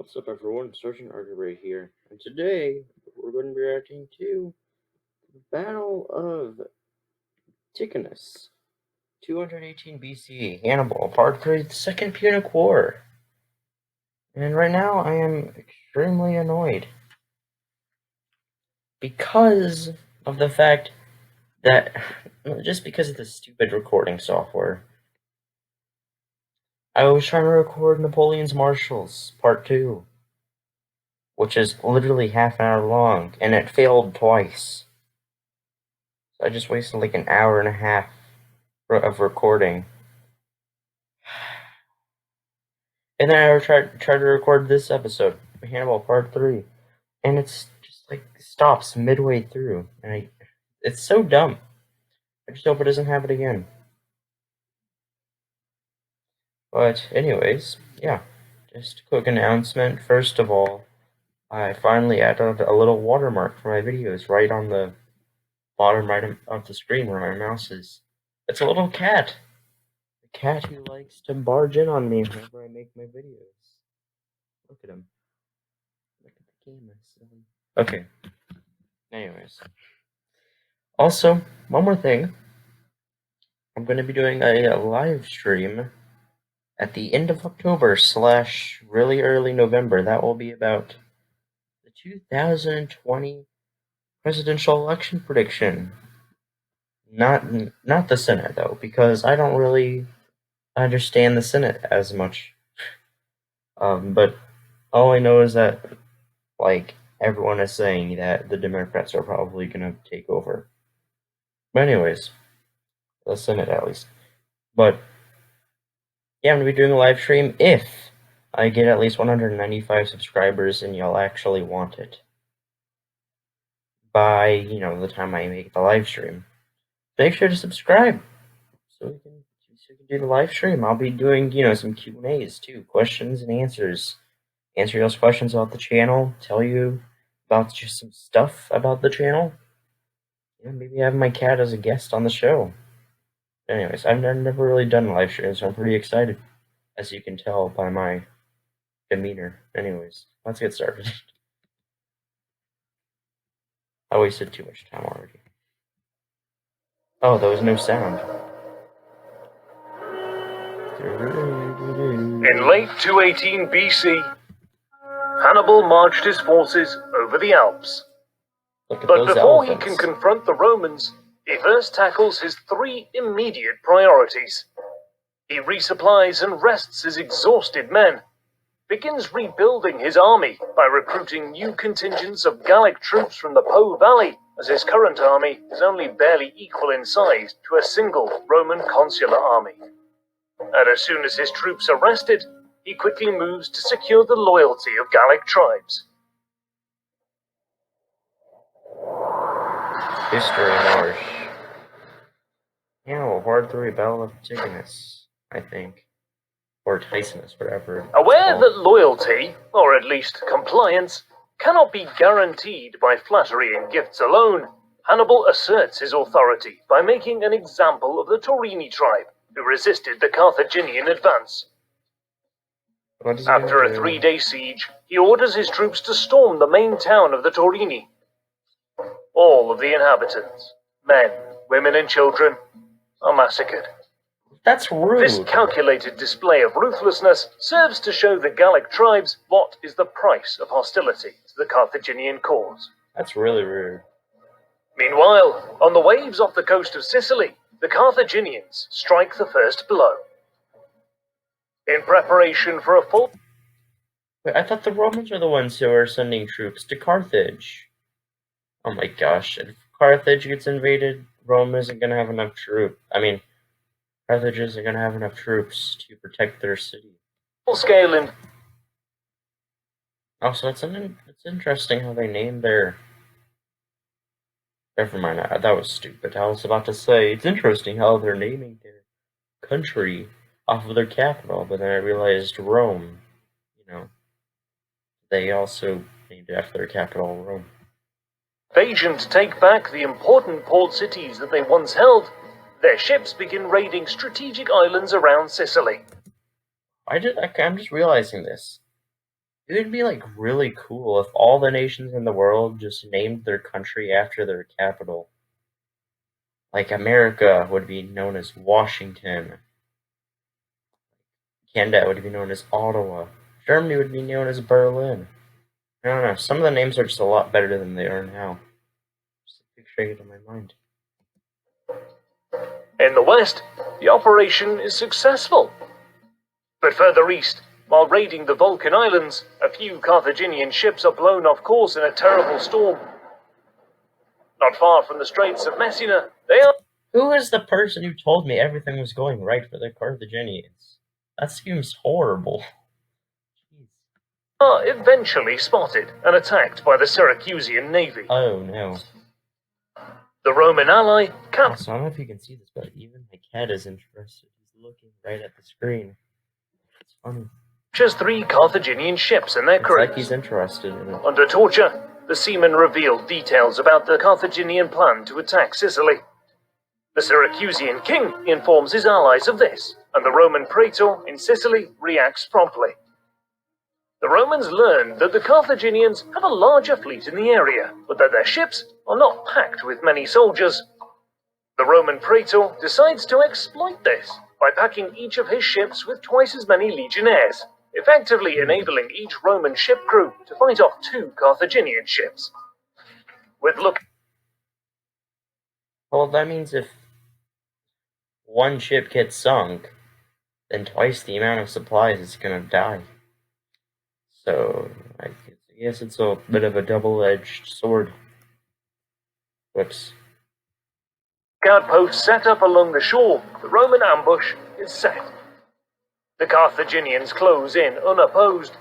What's up everyone, Sergeant Artery here, and today we're going to be reacting to the Battle of Ticinus, 218 BCE, Hannibal, Part 3, the Second Punic War. And right now I am extremely annoyed because of the fact that, just because of the stupid recording software, I was trying to record Napoleon's Marshals, Part 2, which is literally half an hour long, and it failed twice. I just wasted like an hour and a half of recording. And then I tried to record this episode, Hannibal Part 3, and it's just like stops midway through, and it's so dumb. I just hope it doesn't happen again. But anyways, yeah, just a quick announcement. First of all, I finally added a little watermark for my videos right on the bottom right of the screen where my mouse is. It's a little cat. A cat who likes to barge in on me whenever I make my videos. Look at him. Look at the camera, silly. Okay. Anyways. Also, one more thing. I'm going to be doing a live stream at the end of October / really early November. That will be about the 2020 presidential election prediction. Not the Senate, though, because I don't really understand the Senate as much. But all I know is that, like, everyone is saying that the Democrats are probably going to take over. But anyways, the Senate at least. But yeah, I'm going to be doing a live stream if I get at least 195 subscribers and y'all actually want it. By, the time I make the live stream. Make sure to subscribe so we can do the live stream. I'll be doing, some Q&As too, questions and answers. Answer y'all's questions about the channel, tell you about just some stuff about the channel. Maybe have my cat as a guest on the show. Anyways, I've never really done live streams, so I'm pretty excited, as you can tell by my demeanor. Anyways, let's get started. I wasted too much time already. Oh, there was no sound. In late 218 BC, Hannibal marched his forces over the Alps. But before he can confront the Romans, he first tackles his 3 immediate priorities. He resupplies and rests his exhausted men, begins rebuilding his army by recruiting new contingents of Gallic troops from the Po Valley, as his current army is only barely equal in size to a single Roman consular army. And as soon as his troops are rested, he quickly moves to secure the loyalty of Gallic tribes. History Marsh. Hannibal, Part 3, Battle of Ticinus, I think. Or Ticinus, whatever. Aware that loyalty, or at least compliance, cannot be guaranteed by flattery and gifts alone, Hannibal asserts his authority by making an example of the Torini tribe, who resisted the Carthaginian advance. After a 3-day siege, he orders his troops to storm the main town of the Torini. All of the inhabitants, men, women and children, are massacred. That's rude. This calculated display of ruthlessness serves to show the Gallic tribes what is the price of hostility to the Carthaginian cause. That's really rude. Meanwhile, on the waves off the coast of Sicily, the Carthaginians strike the first blow. In preparation for a full... Wait, I thought the Romans are the ones who are sending troops to Carthage. Oh my gosh, if Carthage gets invaded, Rome isn't gonna have enough troops. Carthage isn't gonna have enough troops to protect their city. Full scale in... Also, it's interesting how they named their... Never mind, that was stupid. I was about to say, it's interesting how they're naming their country off of their capital, but then I realized Rome, they also named it after their capital, Rome. Invasion to take back the important port cities that they once held, their ships begin raiding strategic islands around Sicily. I'm just realizing this. It would be like really cool if all the nations in the world just named their country after their capital. Like America would be known as Washington. Canada would be known as Ottawa. Germany would be known as Berlin. I don't know. Some of the names are just a lot better than they are now. Just picturing it in my mind. In the west, the operation is successful. But further east, while raiding the Vulcan Islands, a few Carthaginian ships are blown off course in a terrible storm. Not far from the Straits of Messina, they are... Who is the person who told me everything was going right for the Carthaginians? That seems horrible. Jeez. Are eventually spotted and attacked by the Syracusan navy. Oh no. The Roman ally Also, I don't know if you can see this, but even my cat is interested. He's looking right at the screen. It's funny. captures 3 Carthaginian ships and their crews. It's like he's interested in it. Under torture, the seamen revealed details about the Carthaginian plan to attack Sicily. The Syracusan king informs his allies of this, and the Roman praetor in Sicily reacts promptly. The Romans learn that the Carthaginians have a larger fleet in the area, but that their ships are not packed with many soldiers. The Roman praetor decides to exploit this by packing each of his ships with twice as many legionnaires, effectively enabling each Roman ship crew to fight off 2 Carthaginian ships. Well, that means if one ship gets sunk, then twice the amount of supplies is gonna die. So, I guess it's a bit of a double-edged sword. Whoops. Outposts set up along the shore, the Roman ambush is set. The Carthaginians close in unopposed,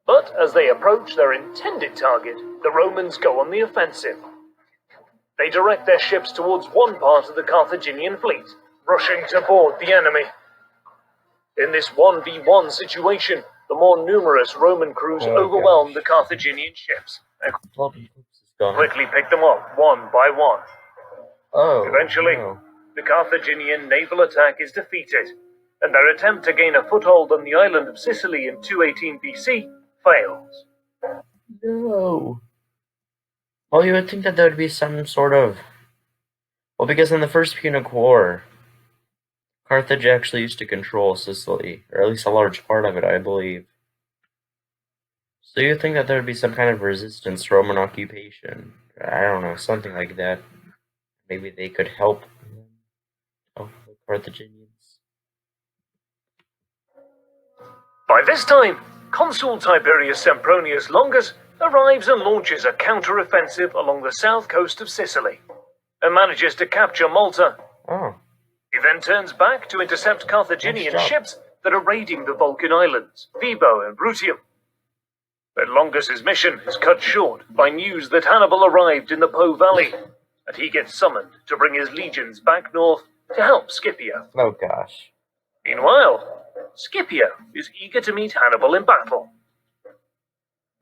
but as they approach their intended target, the Romans go on the offensive. They direct their ships towards one part of the Carthaginian fleet, rushing to board the enemy. In this 1v1 situation, the more numerous Roman crews overwhelm the Carthaginian ships and quickly pick them off one by one. Eventually, the Carthaginian naval attack is defeated, and their attempt to gain a foothold on the island of Sicily in 218 BC fails. No. Well, you would think that there would be some sort of... Well, because in the First Punic War, Carthage actually used to control Sicily, or at least a large part of it, I believe. So you'd think that there would be some kind of resistance to Roman occupation. I don't know, something like that. Maybe they could help the Carthaginians. By this time, Consul Tiberius Sempronius Longus arrives and launches a counter-offensive along the south coast of Sicily, and manages to capture Malta. He then turns back to intercept Carthaginian ships that are raiding the Vulcan Islands, Vibo and Brutium. But Longus's mission is cut short by news that Hannibal arrived in the Po Valley, and he gets summoned to bring his legions back north to help Scipio. Oh gosh. Meanwhile, Scipio is eager to meet Hannibal in battle.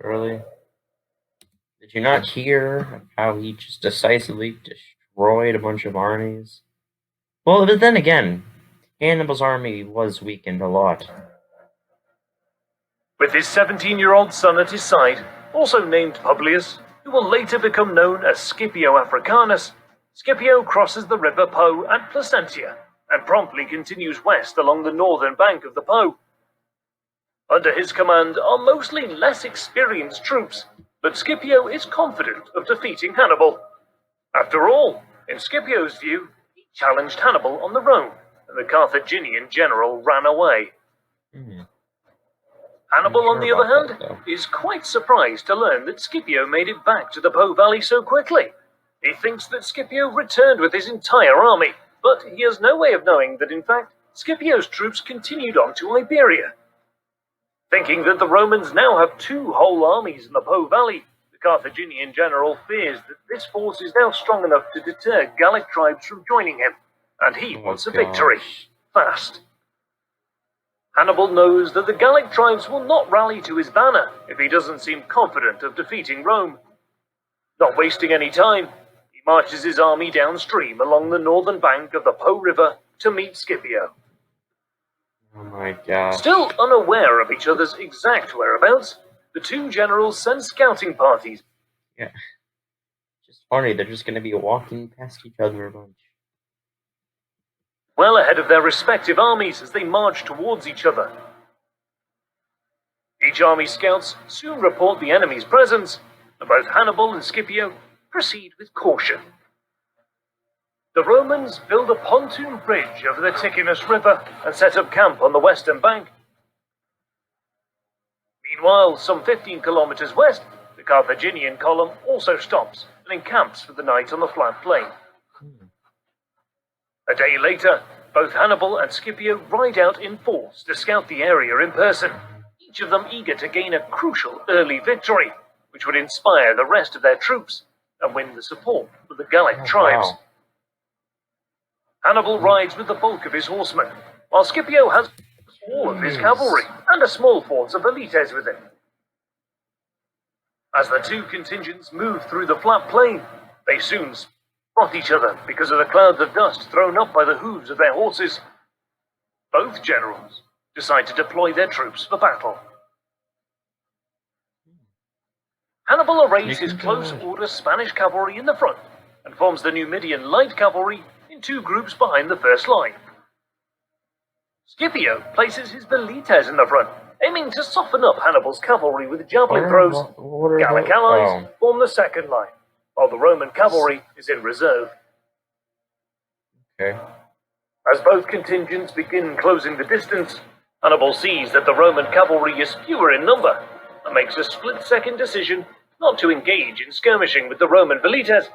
Really? Did you not hear how he just decisively destroyed a bunch of armies? Well, but then again, Hannibal's army was weakened a lot. With his 17-year-old son at his side, also named Publius, who will later become known as Scipio Africanus, Scipio crosses the river Po at Placentia and promptly continues west along the northern bank of the Po. Under his command are mostly less experienced troops, but Scipio is confident of defeating Hannibal. After all, in Scipio's view, he challenged Hannibal on the Rhone, and the Carthaginian general ran away. Hannibal, on the other hand, is quite surprised to learn that Scipio made it back to the Po Valley so quickly. He thinks that Scipio returned with his entire army, but he has no way of knowing that, in fact, Scipio's troops continued on to Iberia. Thinking that the Romans now have 2 whole armies in the Po Valley, the Carthaginian general fears that this force is now strong enough to deter Gallic tribes from joining him, and he wants a victory, fast. Hannibal knows that the Gallic tribes will not rally to his banner if he doesn't seem confident of defeating Rome. Not wasting any time, he marches his army downstream along the northern bank of the Po River to meet Scipio. Oh my god. Still unaware of each other's exact whereabouts, the two generals send scouting parties. Yeah. Just funny, they're just going to be walking past each other a bunch. Well ahead of their respective armies as they march towards each other. Each army's scouts soon report the enemy's presence, and both Hannibal and Scipio proceed with caution. The Romans build a pontoon bridge over the Tichinus River and set up camp on the western bank. Meanwhile, some 15 kilometers west, the Carthaginian column also stops and encamps for the night on the flat plain. A day later, both Hannibal and Scipio ride out in force to scout the area in person, each of them eager to gain a crucial early victory, which would inspire the rest of their troops and win the support of the Gallic tribes. Wow. Hannibal rides with the bulk of his horsemen, while Scipio has all of his cavalry and a small force of velites with him. As the two contingents move through the flat plain, they soon spot each other because of the clouds of dust thrown up by the hooves of their horses. Both generals decide to deploy their troops for battle. Hannibal arrays his close-order Spanish cavalry in the front and forms the Numidian light cavalry in two groups behind the first line. Scipio places his velites in the front, aiming to soften up Hannibal's cavalry with javelin throws. Gallic allies form the second line, while the Roman cavalry is in reserve. Okay. As both contingents begin closing the distance, Hannibal sees that the Roman cavalry is fewer in number and makes a split-second decision not to engage in skirmishing with the Roman velites.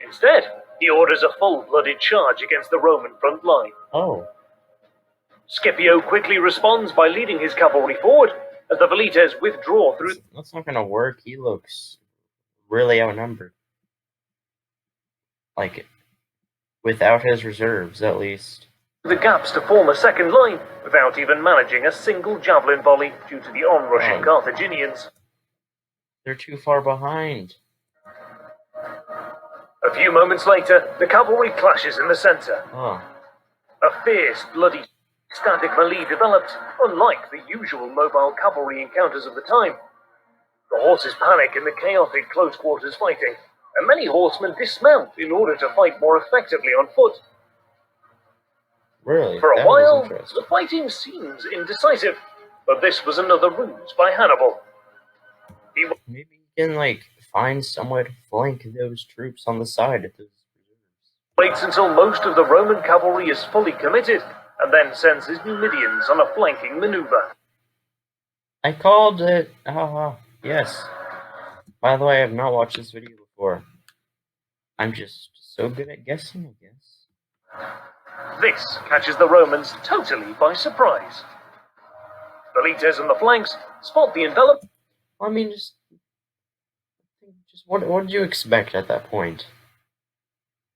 Instead, he orders a full-blooded charge against the Roman front line. Oh. Scipio quickly responds by leading his cavalry forward as the velites withdraw through. That's not gonna work. He looks really outnumbered. Like, without his reserves, at least. The gaps to form a second line without even managing a single javelin volley due to the onrushing Carthaginians. They're too far behind. A few moments later, the cavalry clashes in the center. Oh. A fierce, bloody, static melee develops, unlike the usual mobile cavalry encounters of the time. The horses panic in the chaotic close-quarters fighting, and many horsemen dismount in order to fight more effectively on foot. Really? For a That while, was interesting. the fighting seems indecisive, but this was another ruse by Hannibal. Maybe you can, like, find somewhere to flank those troops on the side of those reserves. Waits until most of the Roman cavalry is fully committed, and then sends his Numidians on a flanking maneuver. I called it! Haha, yes. By the way, I have not watched this video before. I'm just so good at guessing, I guess. This catches the Romans totally by surprise. Velites on the flanks spot the envelope. I mean, just what did you expect at that point?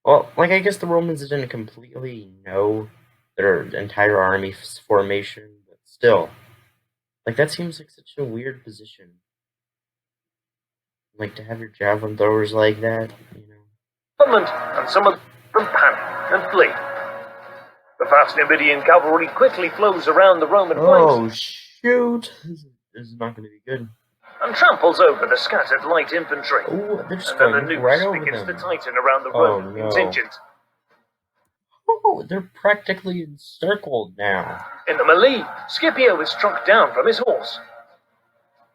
Well, like, I guess the Romans didn't completely know their entire army formation, but still, like, that seems like such a weird position. Like, to have your javelin throwers like that, you know. And some of them panic and flee. The fast Numidian cavalry quickly flows around the Roman flanks. Oh, shoot! This is not going to be good. And tramples over the scattered light infantry. Oh, they're just And then the going noose right over begins them. to tighten around the Roman contingent. Oh, they're practically encircled now. In the melee, Scipio is struck down from his horse.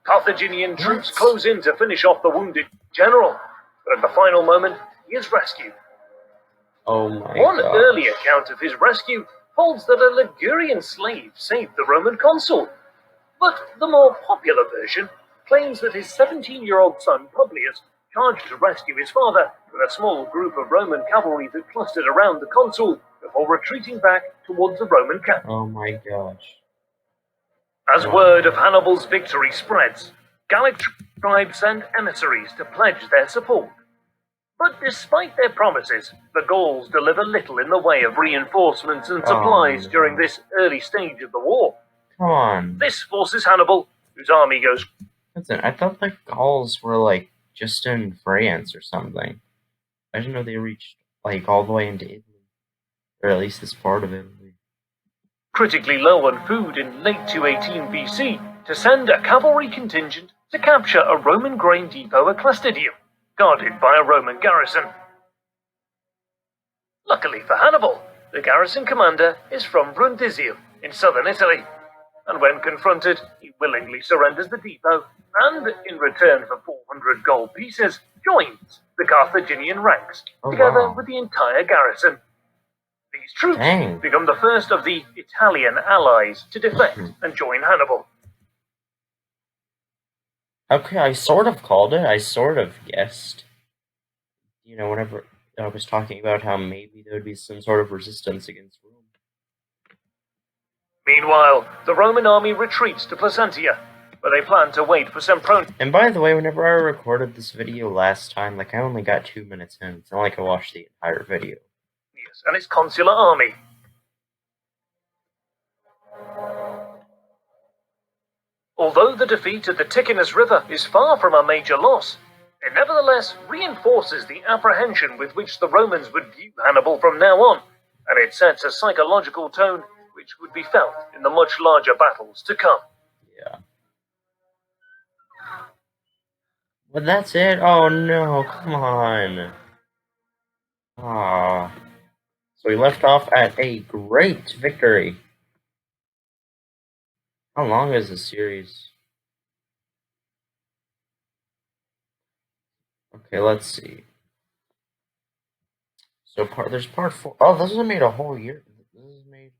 Carthaginian troops close in to finish off the wounded general, but at the final moment, he is rescued. Oh my One god. early account of his rescue holds that a Ligurian slave saved the Roman consul, but the more popular version claims that his 17-year-old son Publius charged to rescue his father with a small group of Roman cavalry that clustered around the consul before retreating back towards the Roman camp. Oh my gosh. As word of Hannibal's victory spreads, Gallic tribes send emissaries to pledge their support. But despite their promises, the Gauls deliver little in the way of reinforcements and supplies during this early stage of the war. Come on. This forces Hannibal, whose army goes... Listen, I thought the Gauls were, like, just in France or something. I didn't know they reached, like, all the way into Italy. Or at least this part of Italy. critically low on food in late 218 BC to send a cavalry contingent to capture a Roman grain depot at Clastidium, guarded by a Roman garrison. Luckily for Hannibal, the garrison commander is from Brundisium in southern Italy, and when confronted, he willingly surrenders the depot and, in return for 400 gold pieces, joins the Carthaginian ranks, together with the entire garrison. These troops become the first of the Italian allies to defect and join Hannibal. Okay, I sort of called it. I sort of guessed. You know, whenever I was talking about how maybe there would be some sort of resistance against Rome. Meanwhile, the Roman army retreats to Placentia, where they plan to wait for Sempronius. And by the way, whenever I recorded this video last time, like, I only got 2 minutes in. It's not like I watched the entire video. And his consular army. Although the defeat at the Ticinus River is far from a major loss, it nevertheless reinforces the apprehension with which the Romans would view Hannibal from now on, and it sets a psychological tone which would be felt in the much larger battles to come. Yeah. But that's it? Oh no, come on. Ah. So we left off at a great victory. How long is this series? Okay, let's see. So there's part 4. Oh, this was made a whole year. This is made.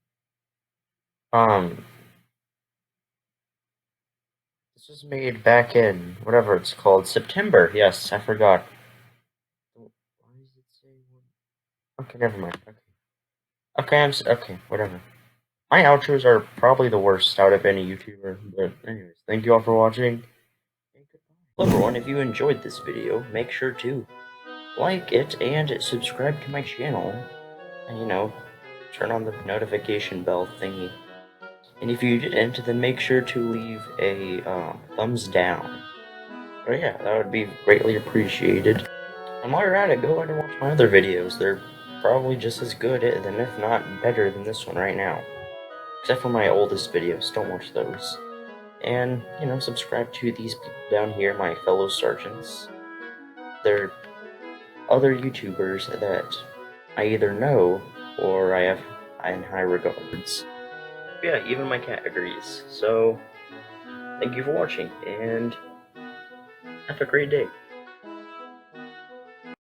This was made back in whatever it's called, September. Yes, I forgot. Why does it say? Okay, never mind. Okay, whatever. My outros are probably the worst out of any YouTuber, but anyways, thank you all for watching. Hello everyone, if you enjoyed this video, make sure to like it and subscribe to my channel, and you know, turn on the notification bell thingy. And if you didn't, then make sure to leave a thumbs down. Oh yeah, that would be greatly appreciated. And while you're at it, go ahead and watch my other videos. They're probably just as good, and if not better than this one right now. Except for my oldest videos, don't watch those. And, you know, subscribe to these people down here, my fellow sergeants. They're other YouTubers that I either know or I have in high regards. Yeah, even my cat agrees. So, thank you for watching, and have a great day.